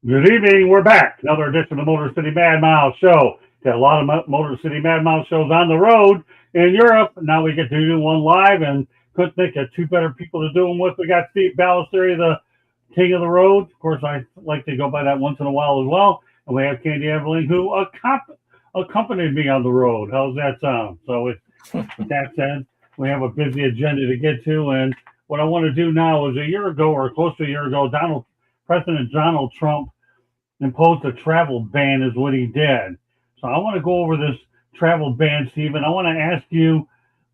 Good evening. We're back. Another edition of the Motor City Mad Mouse Show. Got a lot of Motor City Mad Mouse shows on the road in Europe. Now we get to do one live, and couldn't think of two better people to do them with. We got Steve Ballesteri, the king of the road. Of course, I like to go by that once in a while as well. And we have Candy Eveling, who accompanied me on the road. How's that sound? So with that said, we have a busy agenda to get to, and what I want to do now is a year ago, or close to a year ago, President Donald Trump imposed a travel ban is what he did. So I want to go over this travel ban, Steve, and I want to ask you,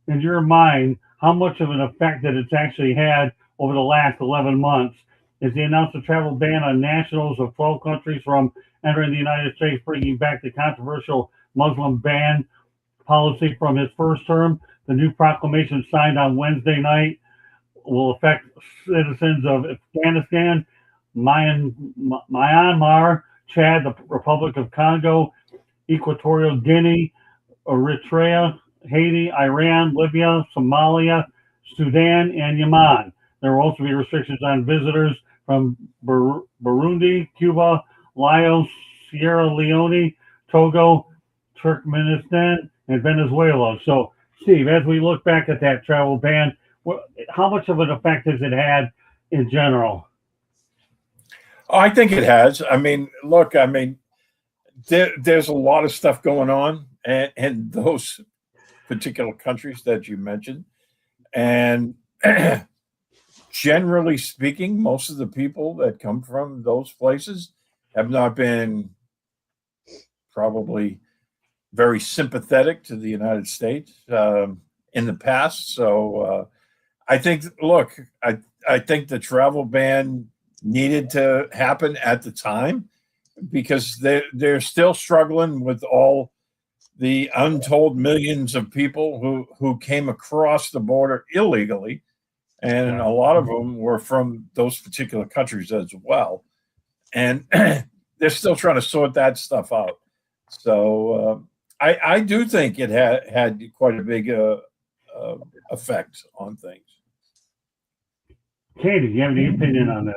in your mind, how much of an effect that it's actually had over the last 11 months. As he announced a travel ban on nationals of 12 countries from entering the United States, bringing back the controversial Muslim ban policy from his first term. The new proclamation signed on Wednesday night will affect citizens of Afghanistan, Myanmar, Chad, the Republic of Congo, Equatorial Guinea, Eritrea, Haiti, Iran, Libya, Somalia, Sudan, and Yemen. There will also be restrictions on visitors from Burundi, Cuba, Laos, Sierra Leone, Togo, Turkmenistan, and Venezuela. So, Steve, as we look back at that travel ban, how much of an effect has it had in general? Oh, I think it has. I mean, look, there's a lot of stuff going on in those particular countries that you mentioned. And generally speaking, most of the people that come from those places have not been probably very sympathetic to the United States in the past. So I think, look, I think the travel ban needed to happen at the time because they're still struggling with all the untold millions of people who came across the border illegally, and a lot of them were from those particular countries as well. And they're still trying to sort that stuff out. So I do think it had quite a big effect on things. Katie, do you have any opinion on this?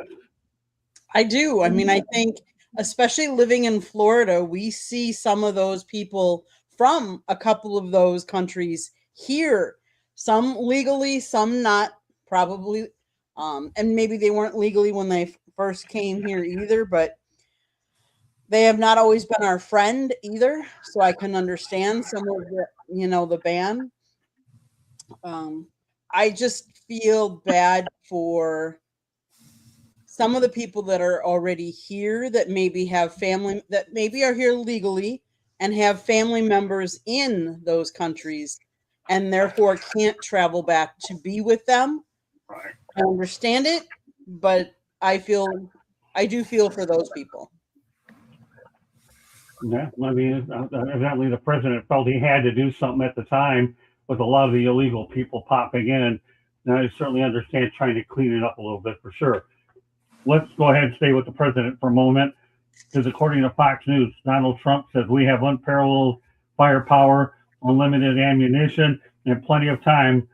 I do. I mean, I think, especially living in Florida, we see some of those people from a couple of those countries here, some legally, some not, probably. And maybe they weren't legally when they first came here either, but they have not always been our friend either. So I can understand some of the ban. I just feel bad for some of the people that are already here that maybe have family that maybe are here legally and have family members in those countries and therefore can't travel back to be with them. Right. I understand it, but I do feel for those people. Yeah, I mean, evidently the president felt he had to do something at the time with a lot of the illegal people popping in. Now I certainly understand trying to clean it up a little bit for sure. Let's go ahead and stay with the president for a moment, because according to Fox News, Donald Trump says we have unparalleled firepower, unlimited ammunition, and plenty of time.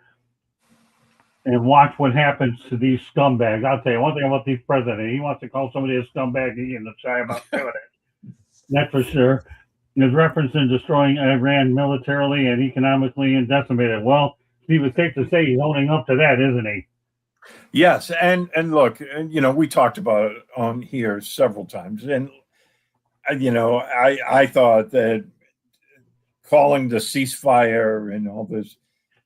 And watch what happens to these scumbags. I'll tell you one thing about these presidents. He wants to call somebody a scumbag, he ain't shy about doing it. That's for sure. His reference in destroying Iran militarily and economically and decimated. Well, Steve, it's safe to say he's owning up to that, isn't he? Yes, and look, we talked about it on here several times, and I thought that calling the ceasefire and all this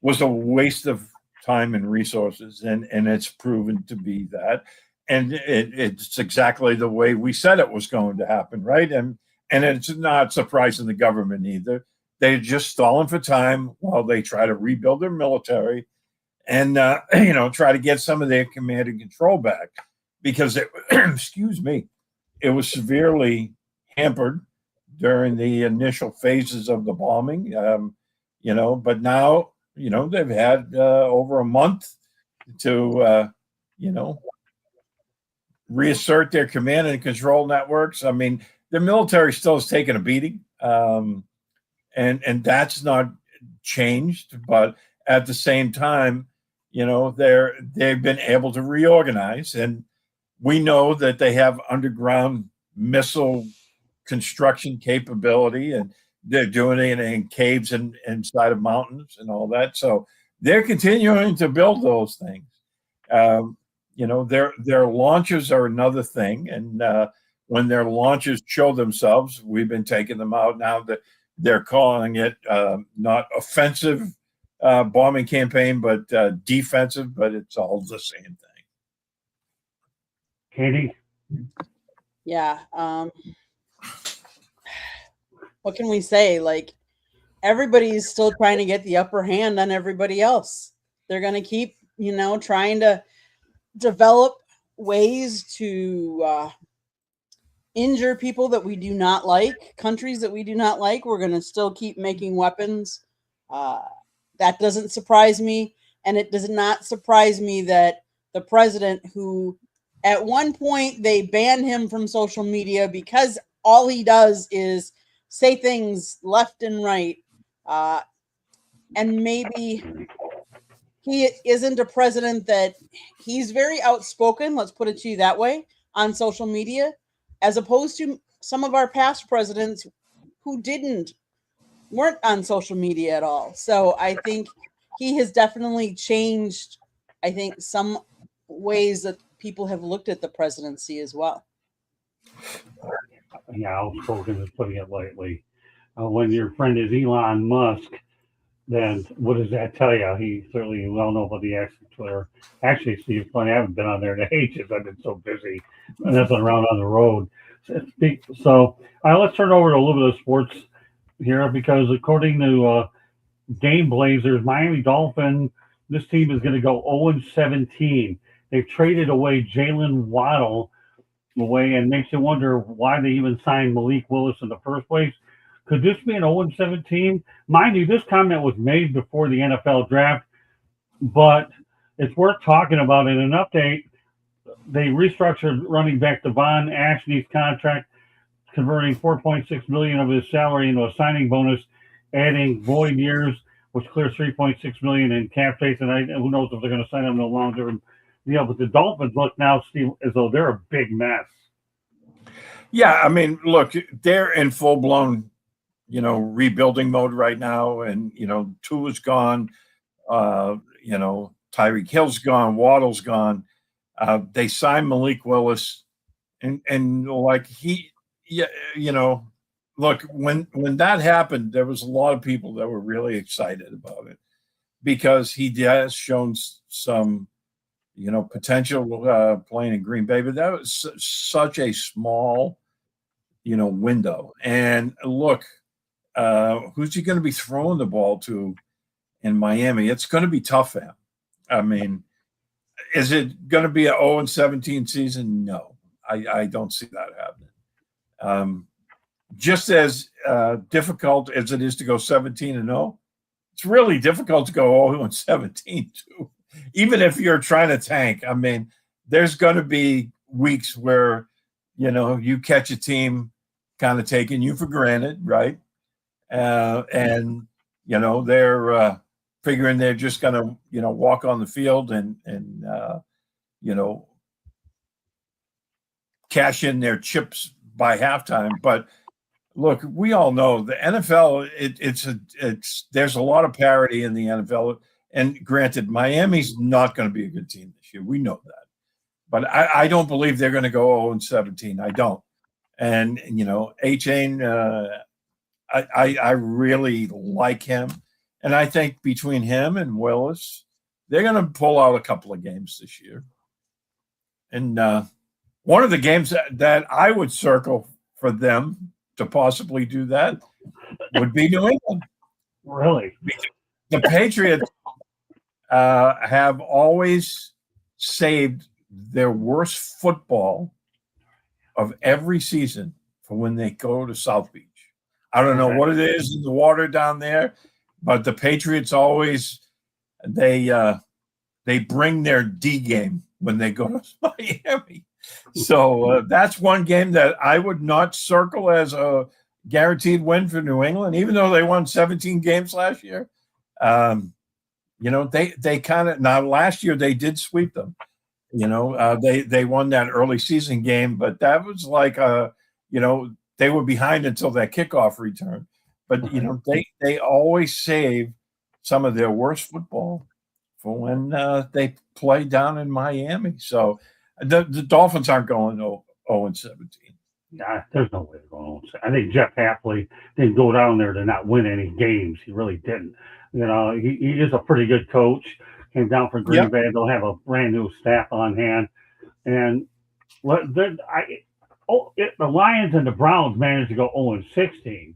was a waste of time and resources, and it's proven to be that, and it's exactly the way we said it was going to happen, right? And it's not surprising the government either. They're just stalling for time while they try to rebuild their military and try to get some of their command and control back, because excuse me, it was severely hampered during the initial phases of the bombing. But now they've had over a month to reassert their command and control networks. I mean, the military still is taking a beating, and that's not changed, but at the same time, they've been able to reorganize, and we know that they have underground missile construction capability, and they're doing it in caves and inside of mountains and all that. So they're continuing to build those things. Their launches are another thing, and when their launches show themselves, we've been taking them out now. That they're calling it not offensive bombing campaign, but defensive. But it's all the same thing. Katie? Yeah. What can we say? Like, everybody's still trying to get the upper hand on everybody else. They're going to keep, trying to develop ways to injure people that we do not like, countries that we do not like. We're going to still keep making weapons. That doesn't surprise me. And it does not surprise me that the president, who at one point they banned him from social media because all he does is say things left and right. And maybe he isn't a president that he's very outspoken, let's put it to you that way, on social media, as opposed to some of our past presidents who weren't on social media at all. So I think he has definitely changed, I think, some ways that people have looked at the presidency as well. Yeah, outspoken is putting it lightly. When your friend is Elon Musk, then what does that tell you? He certainly well know about the access Twitter. Actually, Steve, funny, I haven't been on there in ages. I've been so busy messing around on the road. So let's turn over to a little bit of sports here, because according to Game Blazers, Miami Dolphin, this team is going to go 0-17. They've traded away Jalen Waddle away, and makes you wonder why they even signed Malik Willis in the first place. Could this be an 0-7 team? Mind you, this comment was made before the NFL draft, but it's worth talking about. In an update, they restructured running back Devon Ashley's contract, converting $4.6 million of his salary into a signing bonus, adding void years, which clears $3.6 million in cap space. And who knows if they're going to sign him no longer. Yeah, but the Dolphins look now, Steve, as though they're a big mess. Yeah, I mean, look, they're in full-blown, rebuilding mode right now. And, Tua's gone, Tyreek Hill's gone, Waddle's gone. They signed Malik Willis. And like look, when that happened, there was a lot of people that were really excited about it, because he has shown some, potential playing in Green Bay, but that was such a small, window. And look, who's he going to be throwing the ball to in Miami? It's going to be tough for him. I mean, is it going to be an 0-17 season? No, I don't see that happening. Just as difficult as it is to go 17-0, it's really difficult to go 0-17 too. Even if you're trying to tank, I mean, there's going to be weeks where, you catch a team kind of taking you for granted, right? And they're figuring they're just going to, walk on the field and cash in their chips by halftime. But look, we all know the NFL. There's a lot of parity in the NFL. And granted, Miami's not going to be a good team this year. We know that. But I don't believe they're going to go 0-17. I don't. And, A-Chain, I really like him. And I think between him and Willis, they're going to pull out a couple of games this year. And one of the games that I would circle for them to possibly do that would be New England. Really? The Patriots have always saved their worst football of every season for when they go to South Beach. I don't know what it is in the water down there, but the Patriots always they bring their D game when they go to Miami. So that's one game that I would not circle as a guaranteed win for New England, even though they won 17 games last year. They kind of, now last year they did sweep them. They won that early season game, but that was like a they were behind until that kickoff return. But, they always save some of their worst football for when they play down in Miami. So the Dolphins aren't going 0-17. Nah, there's no way they're going to. I think Jeff Hafley didn't go down there to not win any games. He really didn't. He is a pretty good coach. Came down from Green Bay. They'll have a brand new staff on hand. And the Lions and the Browns managed to go 0-16.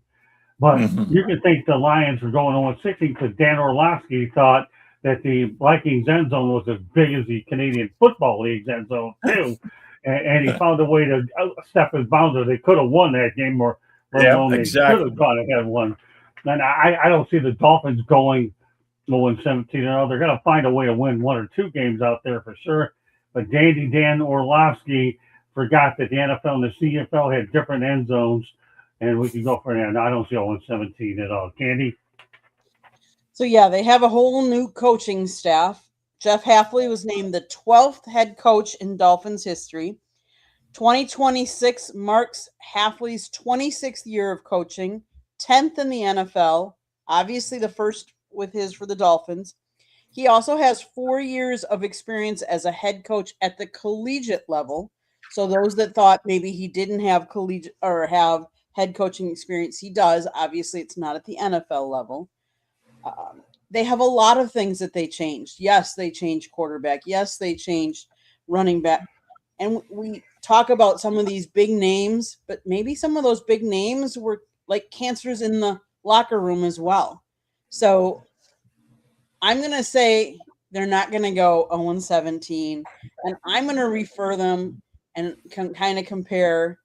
But you can think the Lions were going 0-16 because Dan Orlovsky thought that the Vikings end zone was as big as the Canadian Football League's end zone, too. And he found a way to step his bounds. They could have won that game, or they could have gone ahead and won. And I don't see the Dolphins going 0-17. They're going to find a way to win one or two games out there for sure. But Dan Orlovsky forgot that the NFL and the CFL had different end zones, and we can go for that. I don't see 0-17 at all. Candy? So, they have a whole new coaching staff. Jeff Hafley was named the 12th head coach in Dolphins history. 2026 marks Hafley's 26th year of coaching, 10th in the NFL, obviously the first with his for the Dolphins. He also has 4 years of experience as a head coach at the collegiate level. So those that thought maybe he didn't have collegiate or have head coaching experience, he does. Obviously, it's not at the NFL level. They have a lot of things that they changed. Yes, they changed quarterback. Yes, they changed running back. And we talk about some of these big names, but maybe some of those big names were like cancers in the locker room as well. So I'm going to say they're not going to go 0-17, and I'm going to refer them and kind of compare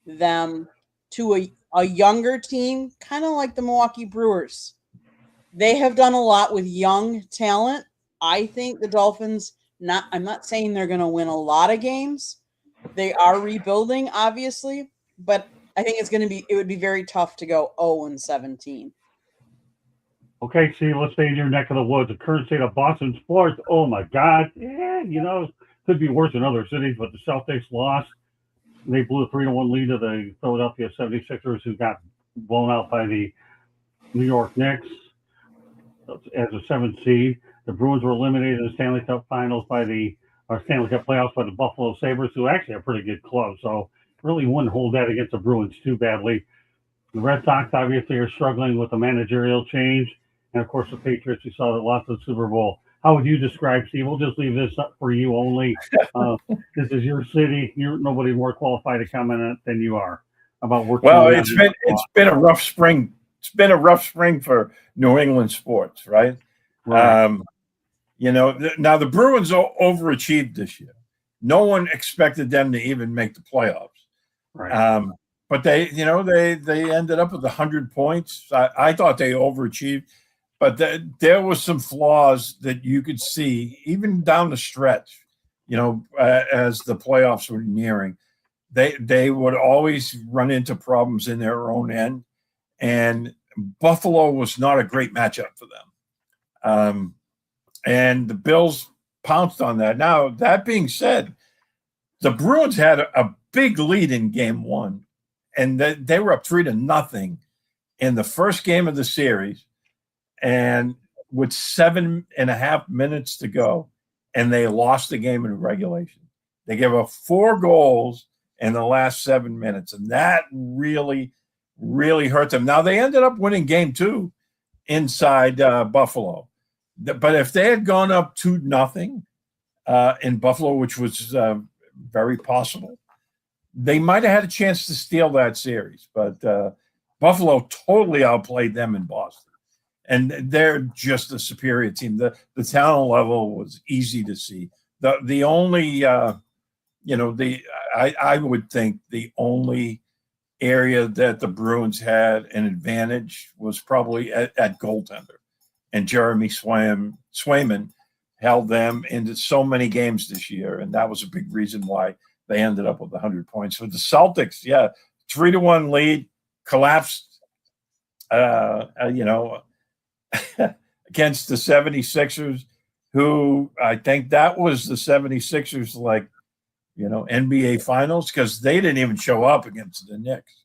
them to a younger team, kind of like the Milwaukee Brewers. They have done a lot with young talent. I think the Dolphins, I'm not saying they're going to win a lot of games. They are rebuilding, obviously, but I think it would be very tough to go 0-17. Okay, see, let's stay in your neck of the woods. The current state of Boston sports. Oh my God. Yeah, could be worse in other cities, but the Celtics lost. They blew a 3-1 lead to the Philadelphia 76ers, who got blown out by the New York Knicks as a 7th seed. The Bruins were eliminated in the Stanley Cup Finals Stanley Cup playoffs by the Buffalo Sabres, who actually are a pretty good club. So really wouldn't hold that against the Bruins too badly. The Red Sox obviously are struggling with the managerial change. And of course, the Patriots, we saw that lost the Super Bowl. How would you describe, Steve? We'll just leave this up for you only. This is your city. You're nobody more qualified to comment on it than you are about working. Well, it's been a rough spring. It's been a rough spring for New England sports, right? Now the Bruins overachieved this year. No one expected them to even make the playoffs. Right. But they ended up with 100 points. I thought they overachieved, but there was some flaws that you could see even down the stretch. As the playoffs were nearing, they would always run into problems in their own end, and Buffalo was not a great matchup for them. And the Bills pounced on that. Now, that being said, the Bruins had a big lead in game one, and they were up 3-0 in the first game of the series, and with 7.5 minutes to go, and they lost the game in regulation. They gave up 4 goals in the last 7 minutes, and that really, really hurt them. Now, they ended up winning game 2 inside Buffalo. But if they had gone up 2-0 in Buffalo, which was very possible, they might have had a chance to steal that series. But Buffalo totally outplayed them in Boston. And they're just a superior team. The talent level was easy to see. The only, I would think the only area that the Bruins had an advantage was probably at goaltender. And Jeremy Swayman held them into so many games this year, and that was a big reason why they ended up with 100 points. So the Celtics, 3-1 lead, collapsed, against the 76ers, who I think that was the 76ers like NBA Finals, because they didn't even show up against the Knicks,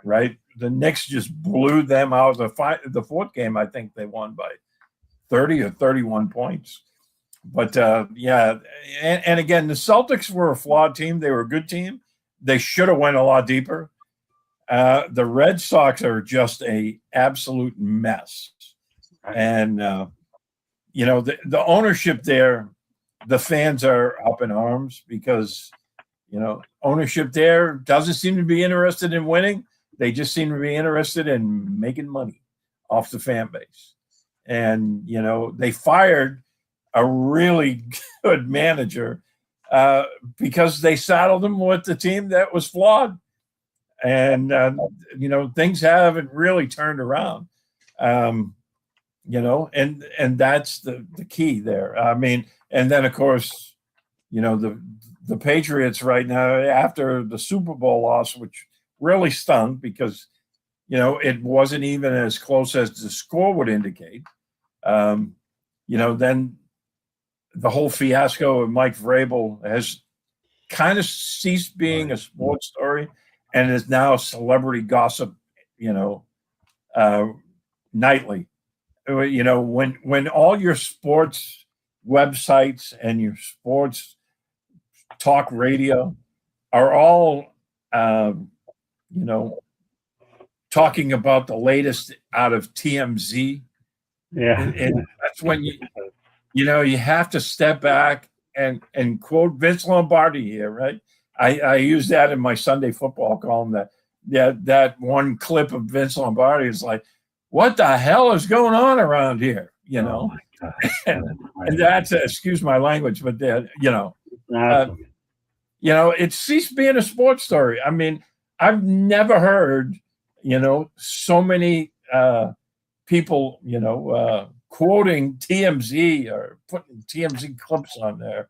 right? The Knicks just blew them out. The fourth game, I think they won by 30 or 31 points. But yeah, and again, the Celtics were a flawed team. They were a good team. They should have went a lot deeper. The Red Sox are just a absolute mess. And, the ownership there, the fans are up in arms because, ownership there doesn't seem to be interested in winning. They just seem to be interested in making money off the fan base. And, they fired a really good manager because they saddled him with the team that was flawed. And, things haven't really turned around. And that's the key there. I mean, and then of course, the Patriots right now, after the Super Bowl loss, which really stung because, it wasn't even as close as the score would indicate. Then the whole fiasco of Mike Vrabel has kind of ceased being a sports story and is now celebrity gossip, nightly. When all your sports websites and your sports talk radio are all, talking about the latest out of TMZ. Yeah. And that's when you have to step back and quote Vince Lombardi here, right? I use that in my Sunday football column that one clip of Vince Lombardi is like, what the hell is going on around here? Oh my God. And that's excuse my language, but it ceased being a sports story. I mean, I've never heard, so many people, quoting TMZ or putting TMZ clips on there.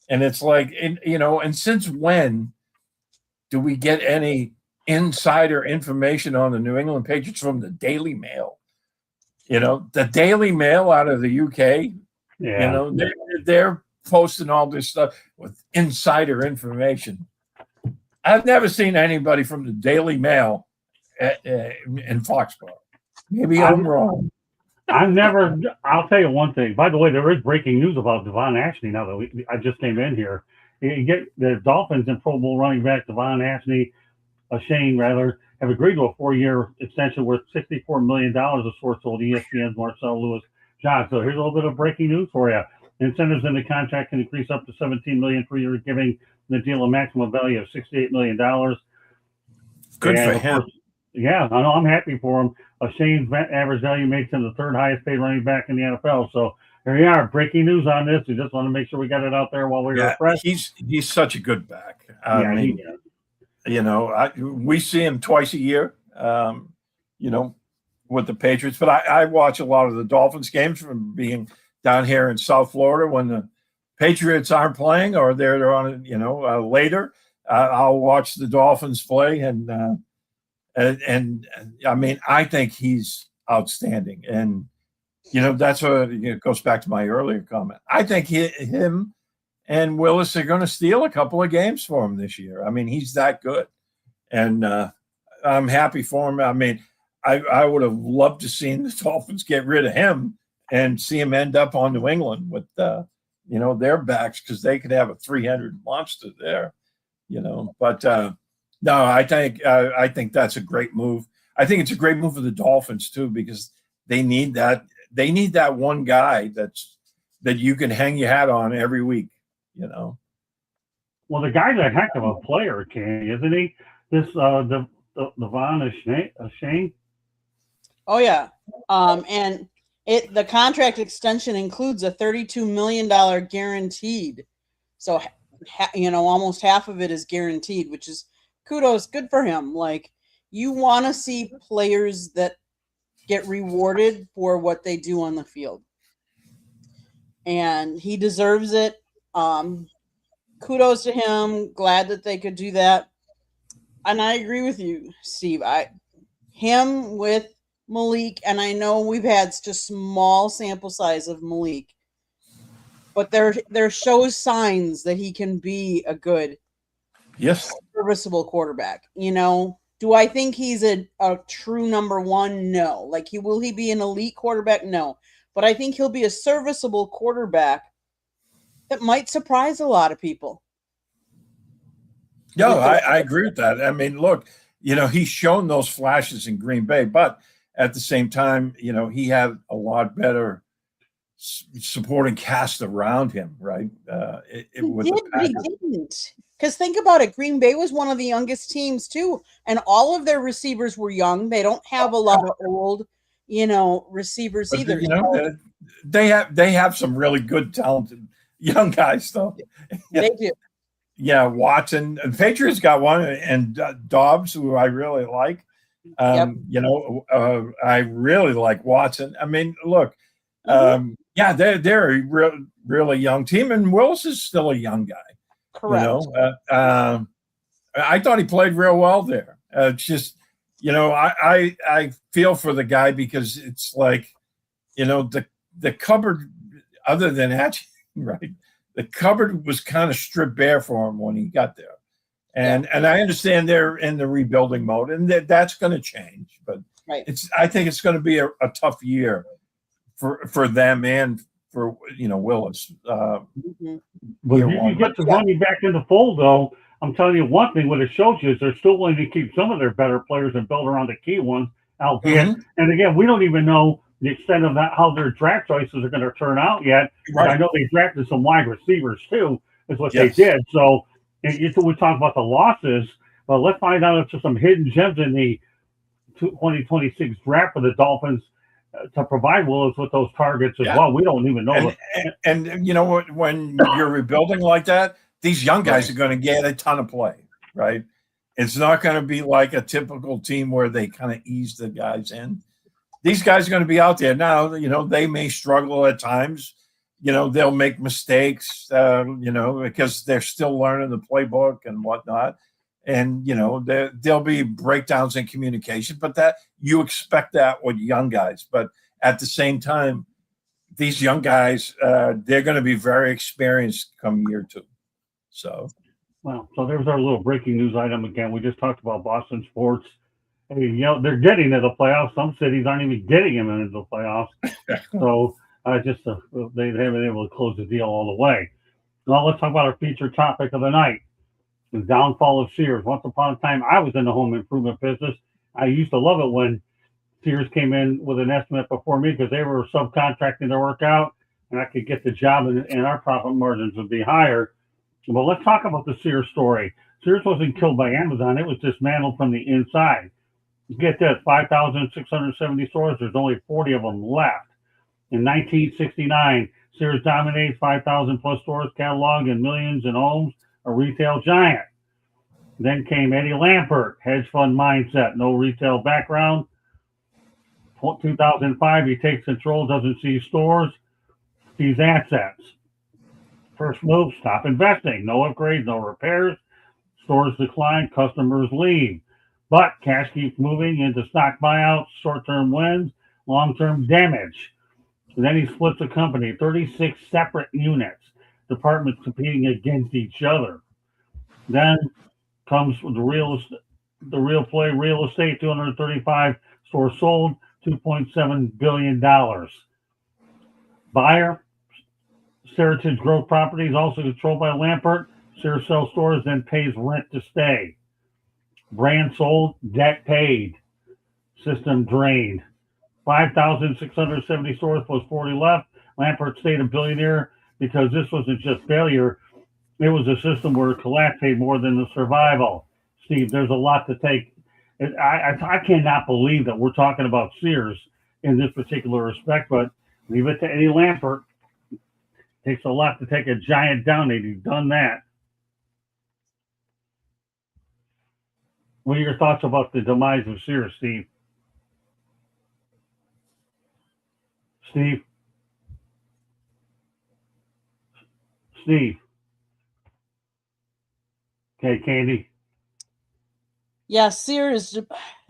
And it's like, and since when do we get any insider information on the New England Patriots from the Daily Mail? The Daily Mail out of the UK, they're posting all this stuff with insider information. I've never seen anybody from the Daily Mail in Foxborough. Maybe I'm wrong. I'll tell you one thing. By the way, there is breaking news about Devon Ashley now that I just came in here. You get the Dolphins and Pro Bowl running back Devon Ashley, Shane rather, have agreed to a 4-year extension worth $64 million, a source told ESPN's Marcel Lewis-John. So here's a little bit of breaking news for you. Incentives in the contract can increase up to $17 million per year, giving the deal a maximum value of $68 million. Good for him. Yeah, I know. I'm happy for him. Shane's average value makes him the third highest paid running back in the NFL. So here we are, breaking news on this. We just want to make sure we got it out there while we were fresh. He's such a good back. We see him twice a year, with the Patriots. But I watch a lot of the Dolphins games from being down here in South Florida when the Patriots aren't playing or they're on, later. I'll watch the Dolphins play, and I mean, I think he's outstanding. And, that's what it goes back to my earlier comment. I think him and Willis are going to steal a couple of games for him this year. I mean, he's that good. And I'm happy for him. I mean, I would have loved to seen the Dolphins get rid of him and see him end up on New England with, their backs, because they could have a 300 monster there, But no, I think that's a great move. I think it's a great move for the Dolphins too, because they need that. They need that one guy that you can hang your hat on every week, Well, the guy's a heck of a player, Kenny, isn't he? This Devon Shane. Oh yeah, and the contract extension includes a $32 million guaranteed. So almost half of it is guaranteed, which is kudos, good for him. Like, you want to see players that get rewarded for what they do on the field, and he deserves it. Kudos to him. Glad that they could do that. And I agree with you, Steve. Him with Malik, and I know we've had such a small sample size of Malik, but there shows signs that he can be a good Yes. Serviceable quarterback. You know, do I think he's a true number one? No. Like, will he be an elite quarterback? No. But I think he'll be a serviceable quarterback that might surprise a lot of people. No, I agree with that. I mean, look, he's shown those flashes in Green Bay, but at the same time, he had a lot better supporting cast around him, right? He did, but he didn't. Because think about it, Green Bay was one of the youngest teams too, and all of their receivers were young. They don't have a lot of old, receivers but either. They have some really good, talented young guys, though. They do. Yeah, Watson. And Patriots got one, and Dobbs, who I really like. I really like Watson. I mean, look, they're a really young team, and Willis is still a young guy. Correct. I thought he played real well there. Just, I feel for the guy because it's like, the cupboard, other than Hatchie, right? The cupboard was kind of stripped bare for him when he got there. And I understand they're in the rebuilding mode, and that's going to change. But I think it's going to be a tough year for them and for Willis. But if you get the money back in the fold, though, I'm telling you one thing. What it shows you is they're still willing to keep some of their better players and build around the key ones. Albeit, and again, we don't even know the extent of that, how their draft choices are going to turn out yet. Right. I know they drafted some wide receivers too, is what they did. So we talk about the losses, but let's find out if there's some hidden gems in the 2026 draft for the Dolphins to provide Willis with those targets as well. We don't even know. And you know what? When you're rebuilding like that, these young guys are going to get a ton of play, right? It's not going to be like a typical team where they kind of ease the guys in. These guys are going to be out there now. They may struggle at times. They'll make mistakes. Because they're still learning the playbook and whatnot. And there'll be breakdowns in communication. But that you expect that with young guys. But at the same time, these young guys, they're going to be very experienced come year 2. So there's our little breaking news item again. We just talked about Boston sports. Hey, they're getting to the playoffs. Some cities aren't even getting them into the playoffs. So they haven't been able to close the deal all the way. Now let's talk about our featured topic of the night: the downfall of Sears. Once upon a time, I was in the home improvement business. I used to love it when Sears came in with an estimate before me because they were subcontracting their work out, and I could get the job, and our profit margins would be higher. But let's talk about the Sears story. Sears wasn't killed by Amazon. It was dismantled from the inside. Get this, 5,670 stores. There's only 40 of them left. In 1969, Sears dominates 5,000 plus stores, catalog and millions in homes, a retail giant. Then came Eddie Lampert, hedge fund mindset, no retail background. 2005, he takes control, doesn't see stores, sees assets. First move, stop investing. No upgrades, no repairs. Stores decline, customers leave. But cash keeps moving into stock buyouts, short-term wins, long-term damage. And then he splits the company, 36 separate units, departments competing against each other. Then comes the real play, real estate, 235 stores sold, $2.7 billion. Buyer, Seritage Growth Properties, also controlled by Lampert. Sears sells stores, then pays rent to stay. Brand sold, debt paid. System drained. 5,670 stores plus 40 left. Lampert stayed a billionaire because this wasn't just failure. It was a system where collapse paid more than the survival. Steve, there's a lot to take. I cannot believe that we're talking about Sears in this particular respect, but leave it to Eddie Lampert. Takes a lot to take a giant down, and he's done that. What are your thoughts about the demise of Sears, Steve? Steve? Okay, Candy. Yeah, Sears,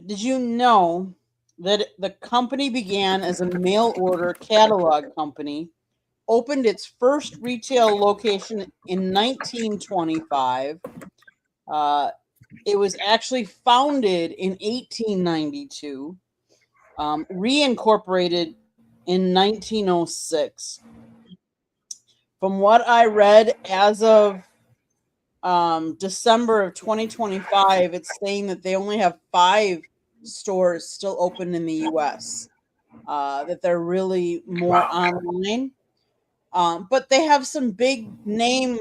did you know that the company began as a mail order catalog company, opened its first retail location in 1925, It was actually founded in 1892, reincorporated in 1906. From what I read, as of December of 2025, it's saying that they only have 5 stores still open in the U.S. That they're really more online. But they have some big name.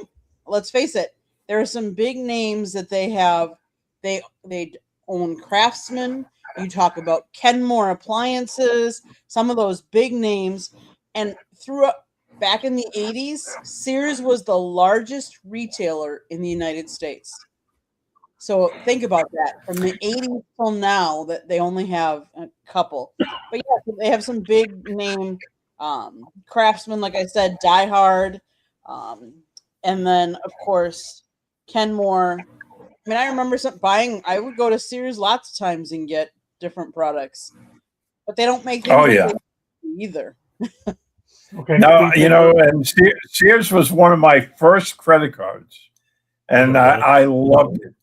Let's face it, there are some big names that they have. They own Craftsman. You talk about Kenmore Appliances, some of those big names, and back in the 80s, Sears was the largest retailer in the United States. So think about that. From the 80s till now, that they only have a couple. But yeah, they have some big name Craftsman, like I said, Die Hard, and then of course Kenmore. I mean, I remember I would go to Sears lots of times and get different products, but they don't make things either. Okay. No, and Sears was one of my first credit cards, and I loved it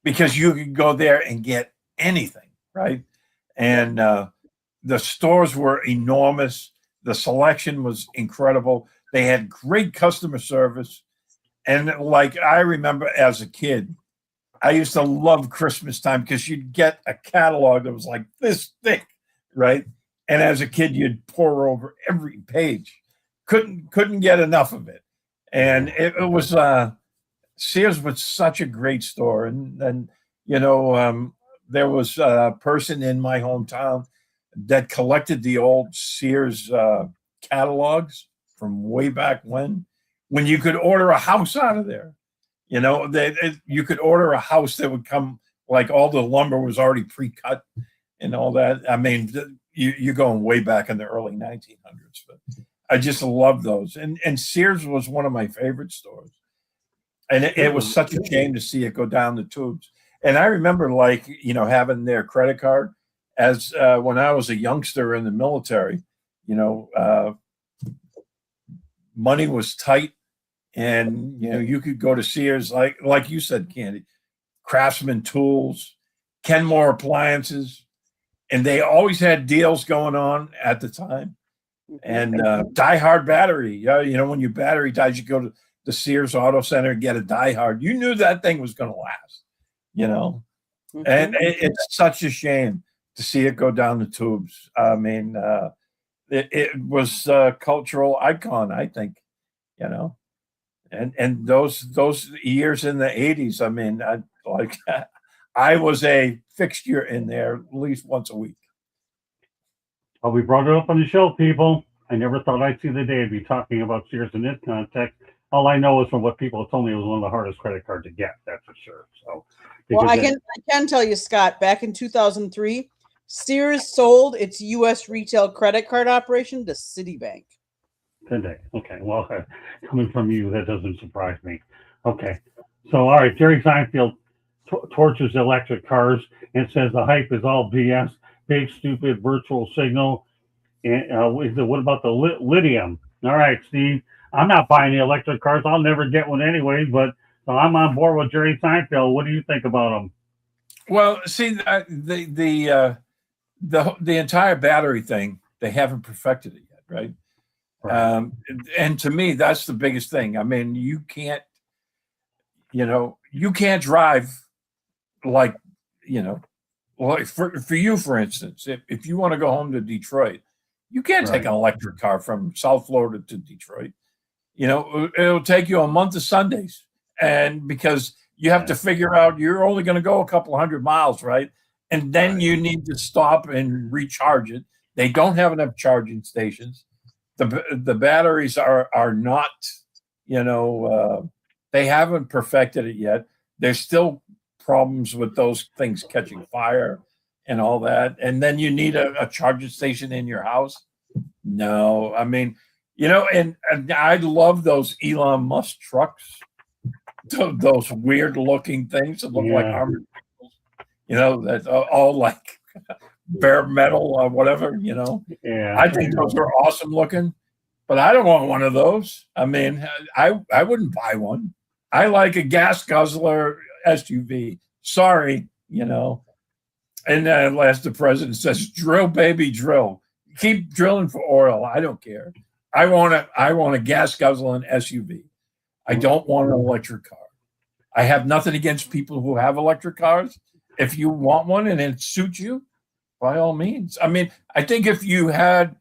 because you could go there and get anything, right? And the stores were enormous. The selection was incredible. They had great customer service. And like I remember as a kid, I used to love Christmas time because you'd get a catalog that was like this thick, right? And as a kid, you'd pour over every page. Couldn't get enough of it. And it was Sears was such a great store. And then, there was a person in my hometown that collected the old Sears catalogs from way back when you could order a house out of there. You could order a house that would come, like all the lumber was already pre-cut and all that. I mean, you're going way back in the early 1900s, but I just love those. And Sears was one of my favorite stores. And it was such a shame to see it go down the tubes. And I remember having their credit card as when I was a youngster in the military, money was tight, and you could go to Sears, like you said, Candy, Craftsman Tools, Kenmore Appliances, and they always had deals going on at the time. And Die Hard battery, when your battery dies, you go to the Sears Auto Center and get a Die Hard. You knew that thing was going to last, and it's such a shame to see it go down the tubes. I mean, it was a cultural icon, I think, and those years in the 80s, I mean, I was a fixture in there at least once a week. Well, we brought it up on the show, people. I never thought I'd see the day I'd be talking about Sears in this context. All I know is from what people told me, it was one of the hardest credit cards to get. That's for sure. So, well, I can tell you, Scott, back in 2003, Sears sold its U.S. retail credit card operation to Citibank. Today. Okay. Well, coming from you, that doesn't surprise me. Okay. So, all right. Jerry Seinfeld torches electric cars and says the hype is all BS, big, stupid virtual signal. And what about the lithium? All right, Steve. I'm not buying the electric cars. I'll never get one anyway, but so I'm on board with Jerry Seinfeld. What do you think about them? Well, see, the entire battery thing, they haven't perfected it yet, right? And to me, that's the biggest thing. I mean, you can't drive like for you, for instance, if you want to go home to Detroit, you can't take an electric car from South Florida to Detroit. It'll take you a month of Sundays, and because you have to figure out you're only going to go a couple 100 miles, right? And then you need to stop and recharge it. They don't have enough charging stations. The batteries are not, they haven't perfected it yet. There's still problems with those things catching fire and all that. And then you need a charging station in your house. No, I mean, and I love those Elon Musk trucks, those weird looking things that look like armored vehicles, that's all like bare metal or whatever, Yeah. I think those are awesome looking, but I don't want one of those. I mean, I wouldn't buy one. I like a gas guzzler SUV. Sorry, you know. And then last the president says, drill, baby, drill. Keep drilling for oil. I don't care. I want a gas guzzling SUV. I don't want an electric car. I have nothing against people who have electric cars. If you want one and it suits you, by all means. I mean, I think if you had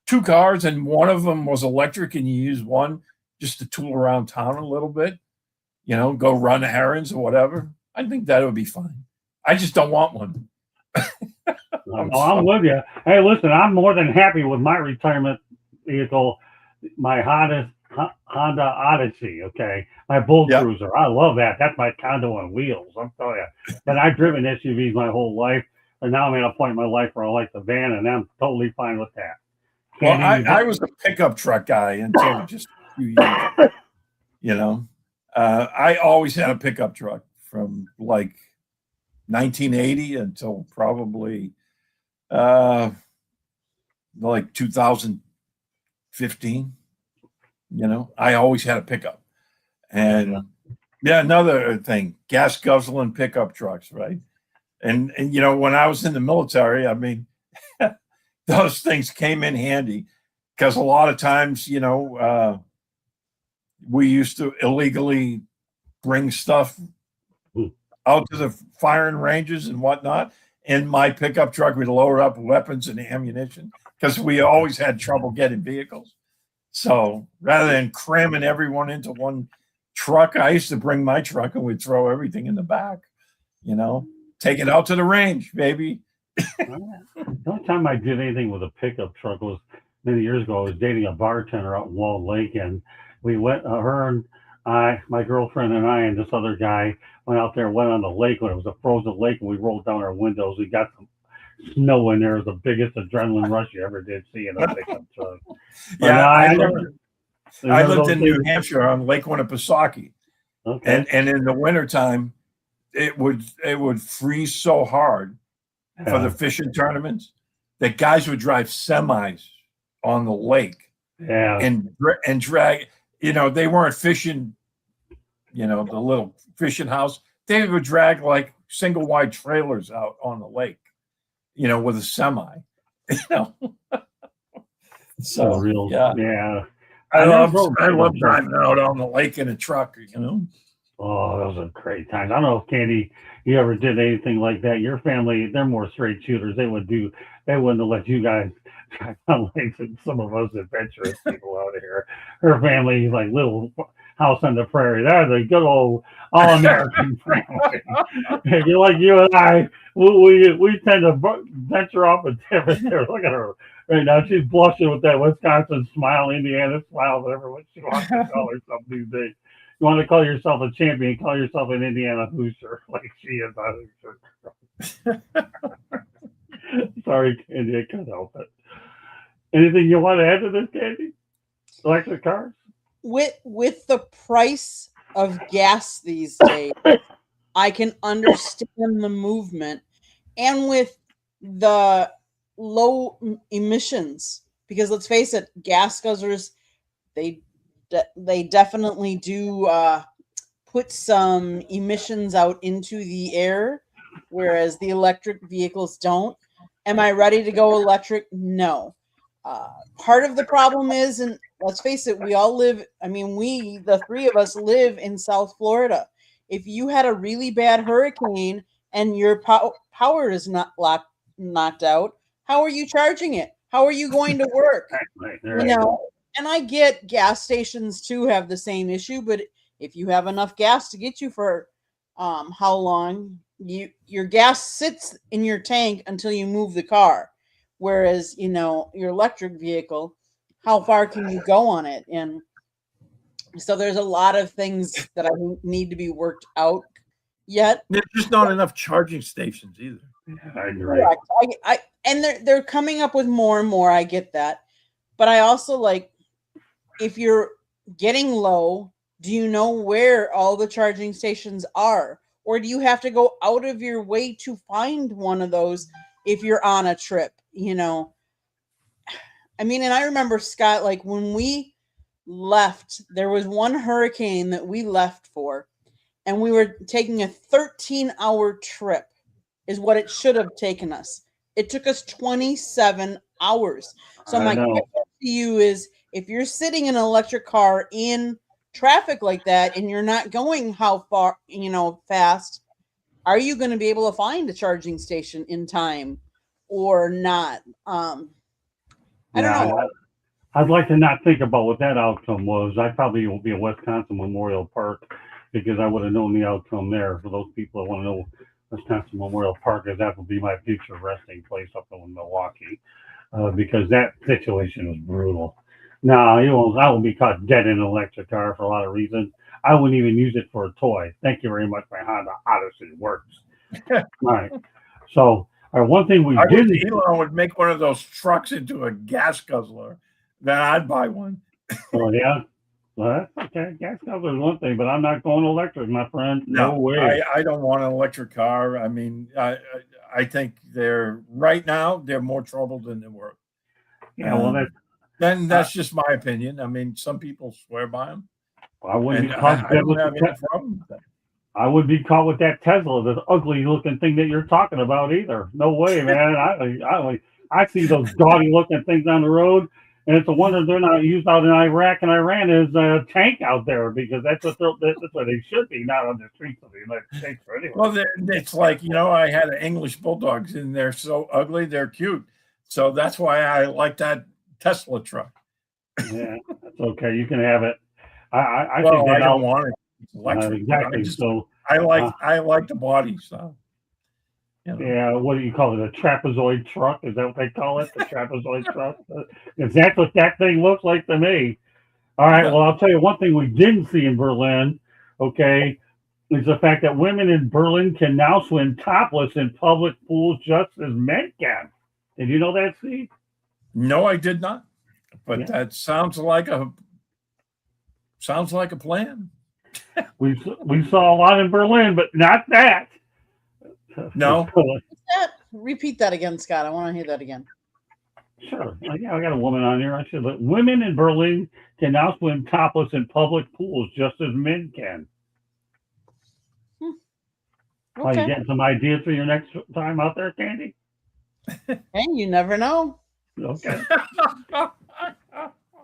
two cars and one of them was electric and you use one just to tool around town a little bit, you know, go run errands or whatever, I think that would be fine. I just don't want one. I'm with you. Hey, listen, I'm more than happy with my retirement vehicle, my Honda Odyssey. Okay, my Bull Cruiser. I love that. That's my condo on wheels. I'm telling you. But I've driven SUVs my whole life, and now I'm at a point in my life where I like the van, and I'm totally fine with that. Well, I was a pickup truck guy until just a few years. You know, I always had a pickup truck from like 1980 until probably like 2015. You know, I always had a pickup. And yeah, another thing, gas guzzling pickup trucks, right? And you know, when I was in the military, I mean, those things came in handy because a lot of times, you know, we used to illegally bring stuff out to the firing ranges and whatnot. In my pickup truck, we'd load up weapons and ammunition because we always had trouble getting vehicles. So rather than cramming everyone into one truck, I used to bring my truck and we'd throw everything in the back, you know, take it out to the range, baby. The only time I did anything with a pickup truck was many years ago. I was dating a bartender out in Walled Lake, and we went, her and I, my girlfriend and I, and this other guy went out there, went on the lake when it was a frozen lake, and we rolled down our windows. We got some snow in there. It was the biggest adrenaline rush you ever did see in a pickup truck. Yeah, I lived in New Hampshire on Lake Winnipesaukee. Okay. And in the wintertime, it would freeze so hard for the fishing tournaments that guys would drive semis on the lake and drag, you know, they weren't fishing, you know, the little fishing house. They would drag like single wide trailers out on the lake, you know, with a semi, you know. So real, yeah. I love driving out on the lake in a truck, you know. Oh, those are great times. I don't know if Candy, you ever did anything like that. Your family, they're more straight shooters. They wouldn't have let you guys drive on lakes and some of us adventurous people out here. Her family is like little house on the prairie. They're the good old all-American family. You're like you and I, we tend to venture off and different. Look at her right now. She's blushing with that Wisconsin smile, Indiana smile, whatever she wants to call herself these days. You want to call yourself a champion, call yourself an Indiana Hoosier, like she is a Hoosier. Sorry, Candy, I can't help it. Anything you want to add to this, Candy? Electric cars? With the price of gas these days, I can understand the movement, and with the low emissions, because let's face it, gas guzzlers, they definitely do put some emissions out into the air, whereas the electric vehicles don't. Am I ready to go electric? No. Part of the problem is, and let's face it, we all live, the three of us live in South Florida. If you had a really bad hurricane and your power is not knocked out, how are you charging it? How are you going to work? You know, and I get gas stations too have the same issue, but if you have enough gas to get you for how long, your gas sits in your tank until you move the car. Whereas, you know, your electric vehicle, how far can you go on it? And so there's a lot of things that I think need to be worked out yet. There's just not enough charging stations either. I agree. And they're coming up with more and more. I get that. But I also like, if you're getting low, do you know where all the charging stations are? Or do you have to go out of your way to find one of those if you're on a trip, you know? I mean, and I remember, Scott, like when we left. There was one hurricane that we left for, and we were taking a 13-hour trip, is what it should have taken us. It took us 27 hours. So I my know. question to you is, if you're sitting in an electric car in traffic like that and you're not going how far, fast, are you going to be able to find a charging station in time or not? I don't Yeah, know. I'd like to not think about what that outcome was. I probably will be at Wisconsin Memorial Park because I would have known the outcome there. For those people that want to know Wisconsin Memorial Park, is that will be my future resting place up in Milwaukee because that situation was brutal. No, I will be caught dead in an electric car for a lot of reasons. I wouldn't even use it for a toy. Thank you very much. My Honda Odyssey works. All right. So, one thing we didn't. Elon would make one of those trucks into a gas guzzler, then I'd buy one. Oh yeah. Well, that's okay. Gas guzzler is one thing, but I'm not going electric, my friend. No way. I don't want an electric car. I mean, I think they're right now they're more trouble than they were. Yeah, well, that's just my opinion. I mean, some people swear by them. I wouldn't be I caught dead don't with have the any problem with that. I would be caught with that Tesla, the ugly looking thing that you're talking about either. No way, man. I see those gaudy looking things on the road, and it's a wonder they're not used out in Iraq and Iran as a tank out there because that's what they should be, not on the streets of the United States or anywhere. Well, it's like I had an English bulldogs, and they're so ugly, they're cute. So that's why I like that Tesla truck. Yeah, that's okay. You can have it. I well, think I don't want it. It's electric. Exactly. I like the body. So. Yeah, what do you call it? A trapezoid truck? Is that what they call it? The trapezoid truck? Because that's what that thing looks like to me. All right, well, I'll tell you one thing we didn't see in Berlin, okay, is the fact that women in Berlin can now swim topless in public pools just as men can. Did you know that, Steve? No, I did not. But that sounds like a plan. We saw a lot in Berlin, but not that. No. Repeat that again, Scott. I want to hear that again. Sure. Yeah, I got a woman on here. I said, look, women in Berlin can now swim topless in public pools just as men can. Okay. Are you getting some ideas for your next time out there, Candy? Hey, you never know. Okay.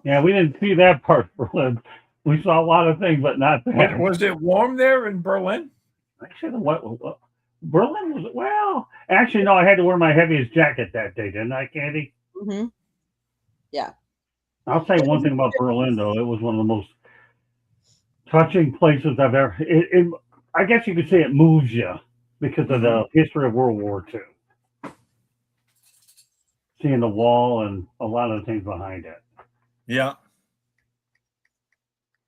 Yeah, we didn't see that part of Berlin. We saw a lot of things, but not that. Was it warm there in Berlin? Actually, Berlin was, well, actually, no, I had to wear my heaviest jacket that day, didn't I, Candy? Mm-hmm. Yeah. I'll say one thing about Berlin, though. It was one of the most touching places I've ever, I guess you could say it moves you because of the history of World War II. Seeing the wall and a lot of the things behind it. Yeah.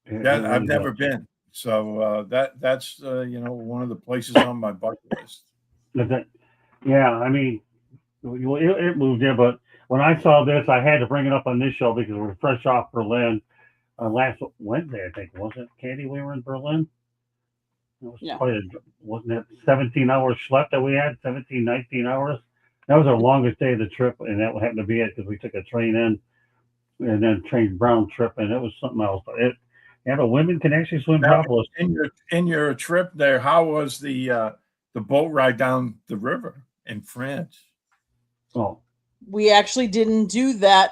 I've never been. So that's one of the places on my bucket list. Yeah, I mean, it moved in, but when I saw this, I had to bring it up on this show because we're fresh off Berlin. Last Wednesday, I think, wasn't it, Candy? We were in Berlin. It was wasn't it 17 hours schlep that we had? 17, 19 hours. That was our longest day of the trip, and that happened to be it because we took a train in and then train round trip, and it was something else. Yeah, but women can actually swim topless. In your trip there, how was the boat ride down the river in France? Oh, we actually didn't do that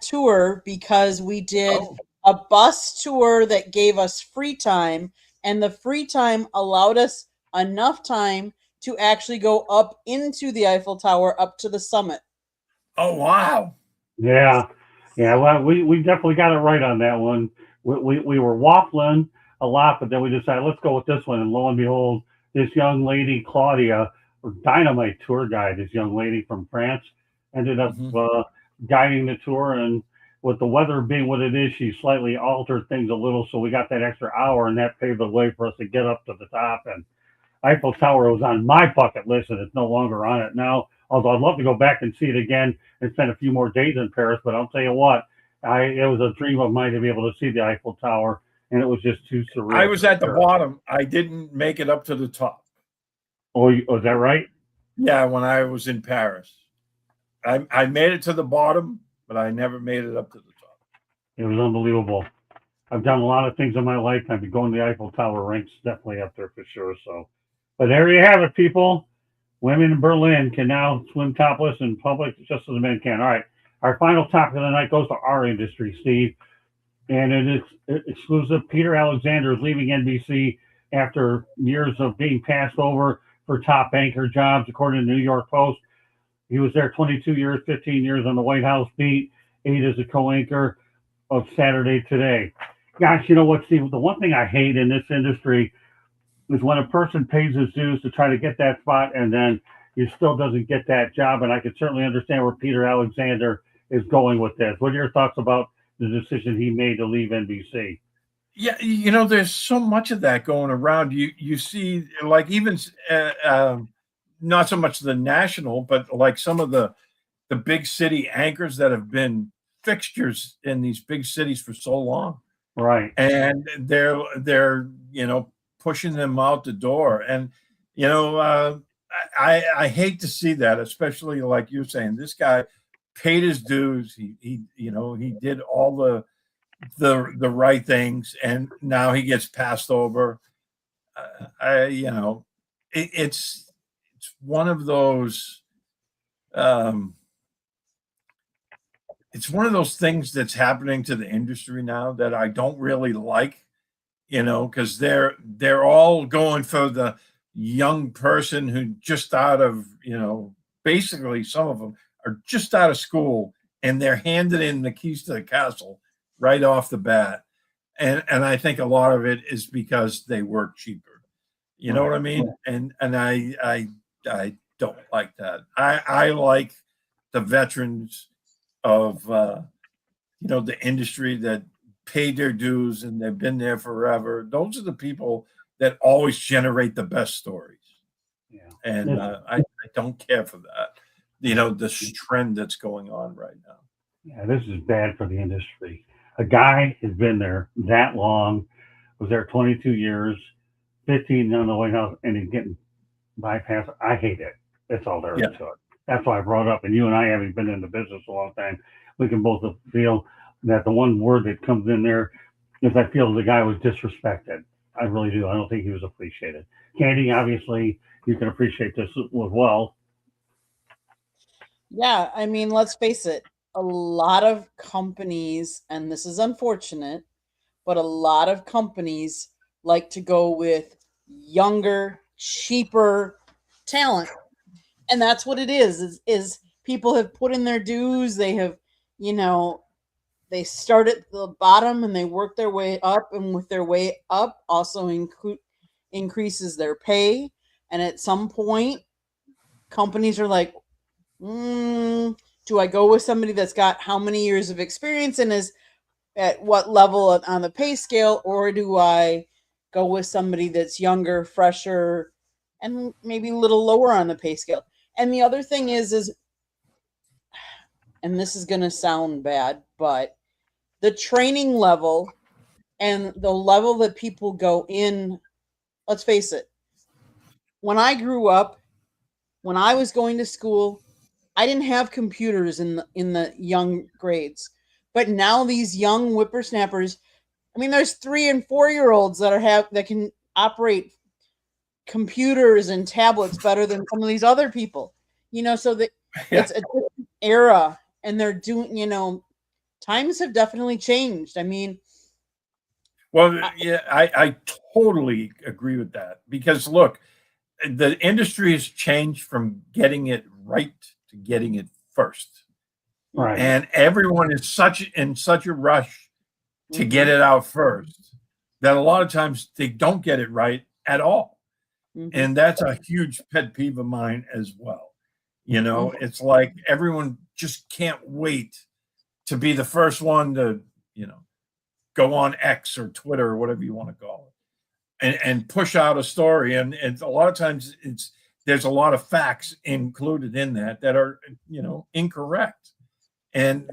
tour because we did a bus tour that gave us free time, and the free time allowed us enough time to actually go up into the Eiffel Tower, up to the summit. Oh, wow. Yeah. Well, we definitely got it right on that one. We were waffling a lot, but then we decided let's go with this one. And lo and behold, this young lady, Claudia, dynamite tour guide, this young lady from France, ended up guiding the tour. And with the weather being what it is, she slightly altered things a little. So we got that extra hour, and that paved the way for us to get up to the top. And Eiffel Tower was on my bucket list, and it's no longer on it now. Although I'd love to go back and see it again and spend a few more days in Paris. But I'll tell you what, it was a dream of mine to be able to see the Eiffel Tower, and it was just too surreal. I was at the bottom. I didn't make it up to the top. Oh, is that right? Yeah, when I was in Paris. I made it to the bottom, but I never made it up to the top. It was unbelievable. I've done a lot of things in my lifetime. Going to the Eiffel Tower ranks definitely up there for sure. So, but there you have it, people. Women in Berlin can now swim topless in public just as men can. All right. Our final topic of the night goes to our industry, Steve. And it is exclusive. Peter Alexander is leaving NBC after years of being passed over for top anchor jobs, according to the New York Post. He was there 22 years, 15 years on the White House beat, 8 as a co-anchor of Saturday Today. Gosh, you know what, Steve? The one thing I hate in this industry is when a person pays his dues to try to get that spot and then he still doesn't get that job. And I can certainly understand where Peter Alexander is going with this. What are your thoughts about the decision he made to leave NBC? Yeah, there's so much of that going around. You see, like even not so much the national, but like some of the big city anchors that have been fixtures in these big cities for so long, right? And they're pushing them out the door, and I hate to see that, especially like you're saying, this guy paid his dues. He did all the right things, and now he gets passed over. It's one of those. It's one of those things that's happening to the industry now that I don't really like, because they're all going for the young person who just out of, basically some of them are just out of school and they're handed in the keys to the castle right off the bat. And I think a lot of it is because they work cheaper. You know what I mean? And I don't like that. I like the veterans of the industry that paid their dues and they've been there forever. Those are the people that always generate the best stories. Yeah. And I don't care for that. This trend that's going on right now. Yeah, this is bad for the industry. A guy has been there that long, was there 22 years, 15 on the White House, and he's getting bypassed. I hate it. That's all there is to it. That's why I brought it up. And you and I, having been in the business a long time, we can both feel that the one word that comes in there is I feel the guy was disrespected. I really do. I don't think he was appreciated. Candy, obviously, you can appreciate this as well. Yeah, I mean, let's face it. A lot of companies, and this is unfortunate, but a lot of companies like to go with younger, cheaper talent. And that's what it is people have put in their dues. They have, they start at the bottom and they work their way up, and with their way up also increases their pay. And at some point, companies are like, do I go with somebody that's got how many years of experience and is at what level on the pay scale, or do I go with somebody that's younger, fresher, and maybe a little lower on the pay scale? And the other thing is, and this is going to sound bad, but the training level and the level that people go in, let's face it, when I grew up, when I was going to school, I didn't have computers in the young grades. But now these young whippersnappers, I mean, there's 3 and 4-year-olds that can operate computers and tablets better than some of these other people. So that it's a different era, and they're doing, times have definitely changed. I mean, I totally agree with that, because look, the industry has changed from getting it right to getting it first. Right. And everyone is in such a rush to get it out first that a lot of times they don't get it right at all. And that's a huge pet peeve of mine as well. It's like everyone just can't wait to be the first one to, go on X or Twitter or whatever you want to call it, and push out a story. And a lot of times there's a lot of facts included in that are, incorrect. And,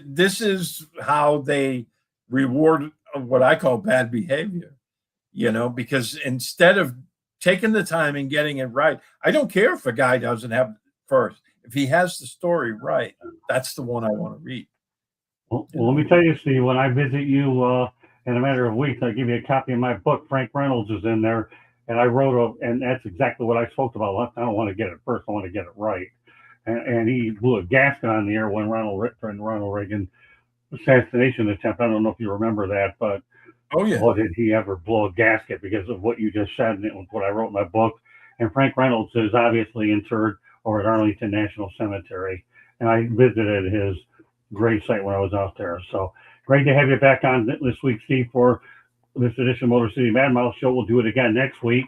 this is how they reward what I call bad behavior, because instead of taking the time and getting it right, I don't care if a guy doesn't have first. If he has the story right, that's the one I want to read. Well, let me tell you, Steve, when I visit you in a matter of weeks, I give you a copy of my book. Frank Reynolds is in there, and I wrote and that's exactly what I spoke about. I don't want to get it first; I want to get it right. And he blew a gasket on the air when Ronald Reagan assassination attempt. I don't know if you remember that, but Oh yeah. boy, did he ever blow a gasket because of what you just said, and it was what I wrote in my book. And Frank Reynolds is obviously interred over at Arlington National Cemetery, and I visited his grave site when I was out there. So great to have you back on this week, Steve, for this edition of Motor City Mad Mouse Show. We'll do it again next week,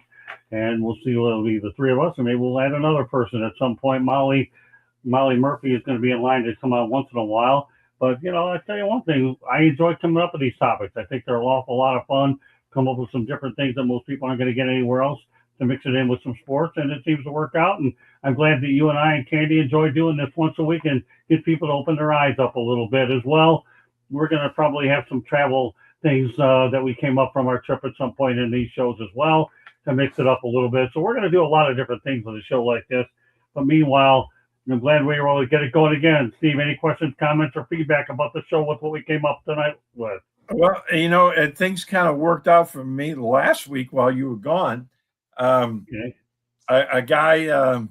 and we'll see. It'll be the three of us, and maybe we'll add another person at some point. Molly Murphy is going to be in line to come out once in a while. But, I tell you one thing, I enjoy coming up with these topics. I think they're an awful lot of fun, come up with some different things that most people aren't going to get anywhere else, to mix it in with some sports, and it seems to work out. And I'm glad that you and I and Candy enjoy doing this once a week and get people to open their eyes up a little bit as well. We're going to probably have some travel things that we came up from our trip at some point in these shows as well to mix it up a little bit. So we're going to do a lot of different things with a show like this. But meanwhile, I'm glad we were able to get it going again. Steve, any questions, comments, or feedback about the show with what we came up tonight with? Well, things kind of worked out for me last week while you were gone. Okay. A guy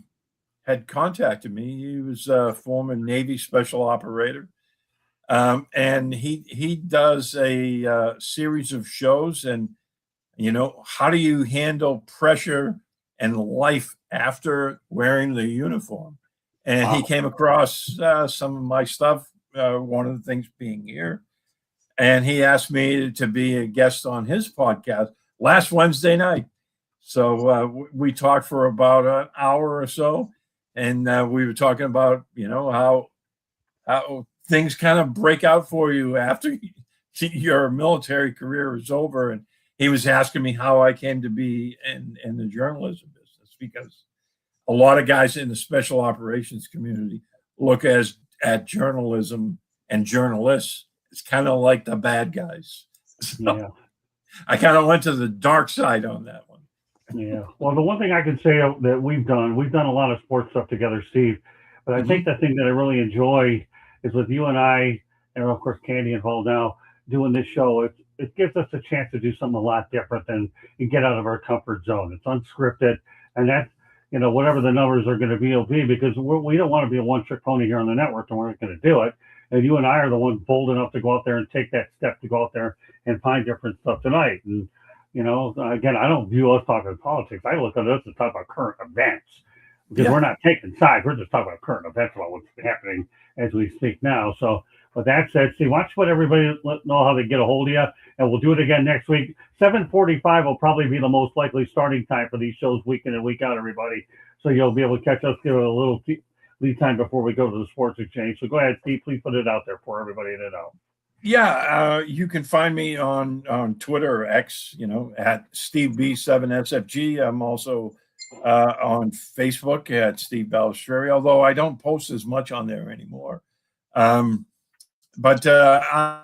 had contacted me. He was a former Navy special operator. And he does a series of shows, and how do you handle pressure and life after wearing the uniform? And Wow. he came across some of my stuff, one of the things being here, and he asked me to be a guest on his podcast last Wednesday night. So we talked for about an hour or so, and we were talking about how things kind of break out for you after your military career is over. And he was asking me how I came to be in the journalism business, because a lot of guys in the special operations community look at journalism and journalists. It's kind of like the bad guys. So Yeah. I kind of went to the dark side on that one. Yeah. Well, the one thing I can say that we've done a lot of sports stuff together, Steve. But I think the thing that I really enjoy is with you and I, and of course Candy involved now, doing this show. It gives us a chance to do something a lot different and get out of our comfort zone. It's unscripted, and that's whatever the numbers are going to be, will be, because we don't want to be a one-trick pony here on the network, and we're not going to do it. And you and I are the ones bold enough to go out there and take that step to go out there and find different stuff tonight. And again, I don't view us talking politics. I look at us to talk about current events, because we're not taking sides. We're just talking about current events, about what's happening as we speak now. So with that said, Steve, why don't you let everybody know how they get a hold of you, and we'll do it again next week. 7:45 will probably be the most likely starting time for these shows week in and week out, everybody. So you'll be able to catch us, give it a little lead time before we go to the sports exchange. So go ahead, Steve, please put it out there for everybody to know. Yeah, you can find me on Twitter or X, at SteveB7SFG. I'm also on Facebook at Steve Balistreri, although I don't post as much on there anymore. But I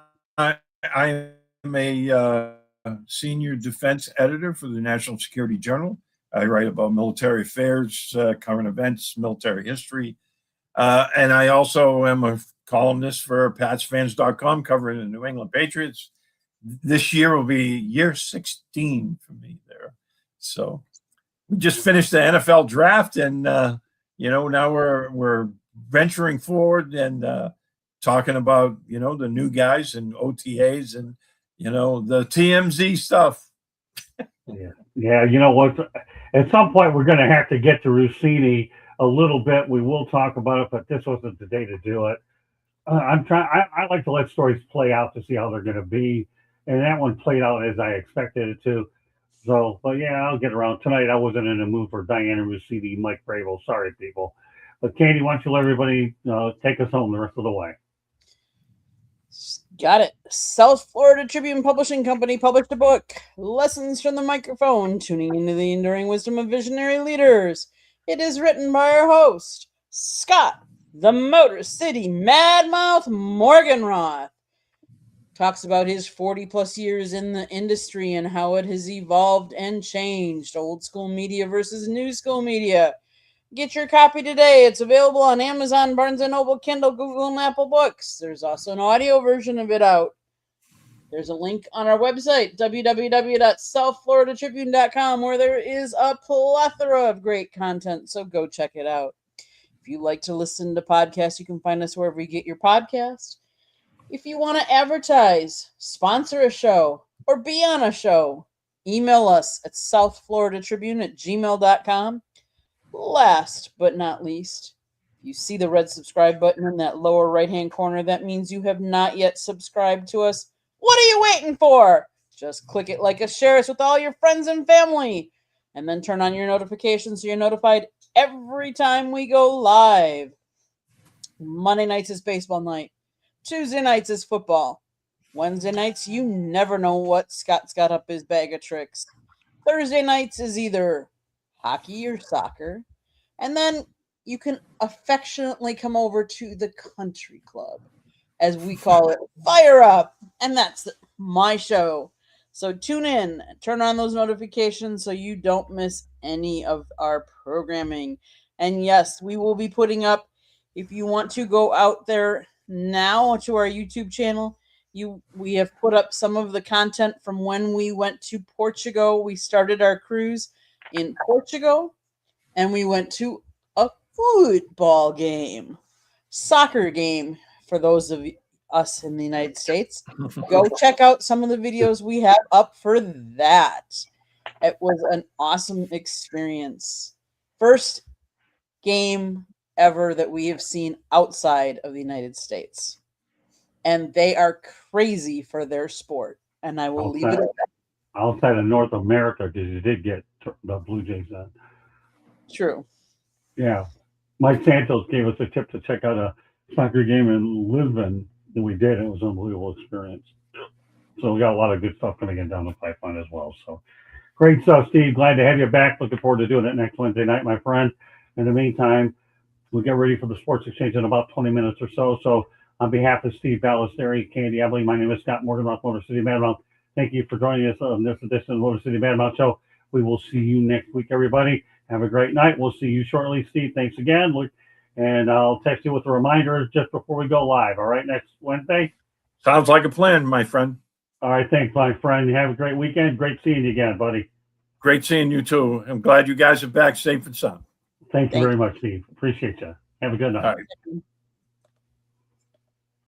am a senior defense editor for the National Security Journal. I write about military affairs, current events, military history. And I also am a columnist for PatsFans.com, covering the New England Patriots. This year will be year 16 for me there. So we just finished the NFL draft, and now we're venturing forward and talking about the new guys and OTAs and the TMZ stuff. Yeah. You know what? At some point, we're going to have to get to Rossini a little bit. We will talk about it, but this wasn't the day to do it. I like to let stories play out to see how they're going to be, and that one played out as I expected it to. So, but yeah, I'll get around tonight. I wasn't in the mood for Diana Rossini, Mike Bravo. Sorry, people. But Candy, why don't you let everybody take us home the rest of the way? Got it. South Florida Tribune Publishing Company published a book, Lessons from the Microphone, Tuning into the Enduring Wisdom of Visionary Leaders. It is written by our host, Scott, the Motor City Madmouth Morganroth. Talks about his 40-plus years in the industry and how it has evolved and changed. Old school media versus new school media. Get your copy today. It's available on Amazon, Barnes & Noble, Kindle, Google, and Apple Books. There's also an audio version of it out. There's a link on our website, www.southfloridatribune.com, where there is a plethora of great content. So go check it out. If you like to listen to podcasts, you can find us wherever you get your podcast. If you want to advertise, sponsor a show, or be on a show, email us at southfloridatribune@gmail.com. Last but not least, if you see the red subscribe button in that lower right-hand corner, that means you have not yet subscribed to us. What are you waiting for? Just click it, like us, share us with all your friends and family, and then turn on your notifications so you're notified every time we go live. Monday nights is baseball night. Tuesday nights is football. Wednesday nights, you never know what Scott's got up his bag of tricks. Thursday nights is either hockey or soccer. And then you can affectionately come over to the country club, as we call it, Fire Up. And that's my show. So tune in, turn on those notifications so you don't miss any of our programming. And yes, we will be putting up, if you want to go out there now to our YouTube channel, we have put up some of the content from when we went to Portugal. We started our cruise in Portugal, and we went to a football game, soccer game for those of us in the United States. Go check out some of the videos we have up for that. It was an awesome experience. First game ever that we have seen outside of the United States. And they are crazy for their sport. And I will leave it at that. Outside of North America, because you did get the Blue Jays on. True. Yeah. Mike Santos gave us a tip to check out a soccer game in Lisbon, and we did. It was an unbelievable experience. So we got a lot of good stuff coming in down the pipeline as well. So great stuff, Steve. Glad to have you back. Looking forward to doing it next Wednesday night, my friend. In the meantime, we'll get ready for the Sports Exchange in about 20 minutes or so. So on behalf of Steve Ballesteri, Candy Ebley, my name is Scott Morganroth, Motor City Madmouth. Thank you for joining us on this edition of the Motor City Madmouth Show. We will see you next week, everybody. Have a great night. We'll see you shortly, Steve. Thanks again. And I'll text you with a reminder just before we go live. All right, next Wednesday? Sounds like a plan, my friend. All right, thanks, my friend. You have a great weekend. Great seeing you again, buddy. Great seeing you, too. I'm glad you guys are back safe and sound. Thank you very much, Steve. Appreciate you. Have a good night. All right.